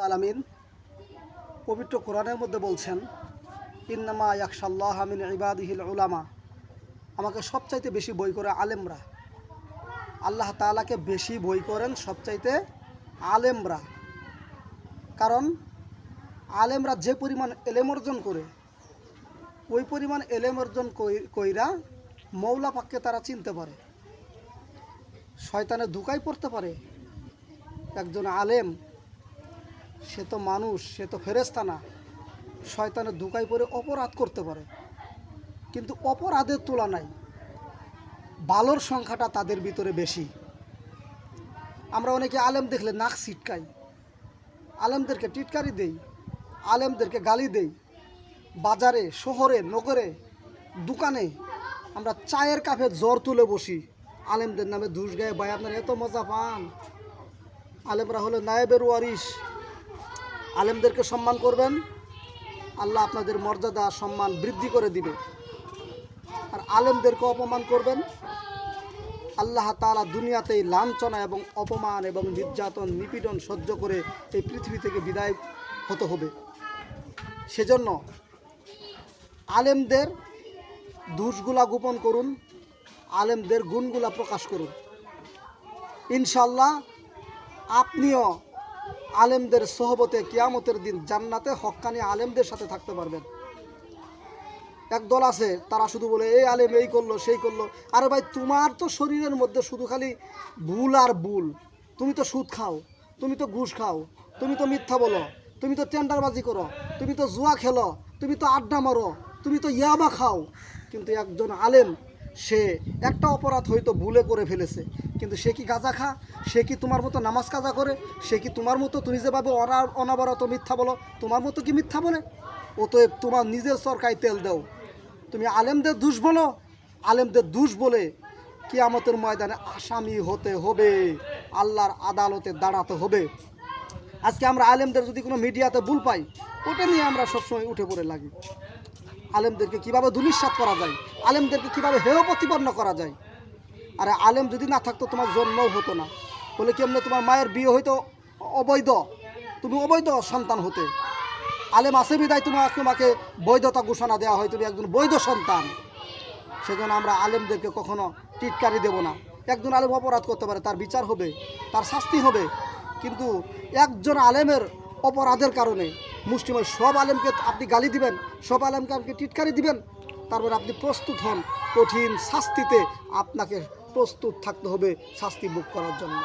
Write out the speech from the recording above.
আলামিন পবিত্র কোরআনের মধ্যে বলছেন, ইন্নামা ইয়াখশাল্লাহ মিন ইবাদিহিল উলামা। আমাকে সবচাইতে বেশি বই করে আলেমরা। আল্লাহ তাআলাকে বেশি বই করেন সবচাইতে আলেমরা। কারণ আলেমরা যে পরিমাণ এলেম অর্জন করে, ওই পরিমাণ এলেম অর্জন কইরা মৌলা পাককে তারা চিনতে পারে, শয়তানের ধোঁকায় পড়তে পারে। একজন আলেম সে তো মানুষ, সে তো ফেরেশতা না, শয়তানের ধোঁকায় পড়ে অপরাধ করতে পারে। কিন্তু অপরাধের তুলনায় ভালোর সংখ্যাটা তাদের ভিতরে বেশি। আমরা অনেকে আলেম দেখলে নাক ছিটকাই, আলেমদেরকে টিটকারি দেই, আলেমদেরকে গালি দেই। বাজারে, শহরে, নগরে, দোকানে আমরা চায়ের কাপে জ্বর তুলে বসি, আলেমদের নামে ধুস গায়ে। ভাই, আপনারা এত মজা পান? আলেমরা হলো নায়েবের ওয়ারিস। আলেমদেরকে সম্মান করবেন, আল্লাহ আপনাদের মর্যাদা সম্মান বৃদ্ধি করে দিবে। আর আলেমদেরকে অপমান করবেন, আল্লাহ তাআলা দুনিয়াতেই লাঞ্ছনা এবং অপমান এবং নির্যাতন নিপীড়ন সহ্য করে এই পৃথিবী থেকে বিদায় হতে হবে। সেজন্য আলেমদের দোষগুলা গোপন করুন, আলেমদের গুণগুলা প্রকাশ করুন। ইনশাআল্লাহ আপনিও আলেমদের সোহবতে কিয়ামতের দিন জান্নাতে হক্কানি আলেমদের সাথে থাকতে পারবেন। একদল আছে, তারা শুধু বলে এই আলেম এই করলো সেই করলো। আরে ভাই, তোমার তো শরীরের মধ্যে শুধু খালি ভুল আর ভুল। তুমি তো সুদ খাও, তুমি তো ঘুষ খাও, তুমি তো মিথ্যা বলো, তুমি তো টেন্ডারবাজি করো, তুমি তো জুয়া খেলো, তুমি তো আড্ডা মারো, তুমি তো ইয়াবা খাও। কিন্তু একজন আলেম সে একটা অপরাধ হয়তো ভুলে করে ফেলেছে, কিন্তু সে কি গাঁজা খা? সে কি তোমার মতো নামাজ কাজা করে? সে কি তোমার মতো, তুমি যেভাবে অনাবরত মিথ্যা বলো, তোমার মতো কি মিথ্যা বলে? অতএব তোমার নিজের চরকায় তেল দাও। তুমি আলেমদের দোষ বলো, আলেমদের দোষ বলে কিয়ামতের ময়দানে আসামি হতে হবে, আল্লাহর আদালতে দাঁড়াতে হবে। আজকে আমরা আলেমদের যদি কোনো মিডিয়াতে ভুল পাই, ওটা নিয়ে আমরা সবসময় উঠে পড়ে লাগি। আলেমদেরকে কীভাবে ধূলিসাৎ করা যায়, আলেমদেরকে কীভাবে হেয় প্রতিপন্ন করা যায়। আরে আলেম যদি না থাকতো তোমার জন্মও হতো না। বলে কেমনে তোমার মায়ের বিয়ে হইতো অবৈধ, তুমি অবৈধ সন্তান হতে। আলেম আছে বিদায় তোমাকে বৈধতা ঘোষণা দেওয়া হয়, তুমি একজন বৈধ সন্তান। সেজন্য আমরা আলেমদেরকে কখনো টিটকারি দেব না। একজন আলেম অপরাধ করতে পারে, তার বিচার হবে, তার শাস্তি হবে। কিন্তু একজন আলেমের অপরাধের কারণে মুসলিমের সব আলেমকে আপনি গালি দিবেন, সব আলেমকে আপনি টিটকারি দিবেন, তারপরে আপনি প্রস্তুত হন কঠিন শাস্তিতে। আপনাকে প্রস্তুত থাকতে হবে শাস্তি ভোগ করার জন্য।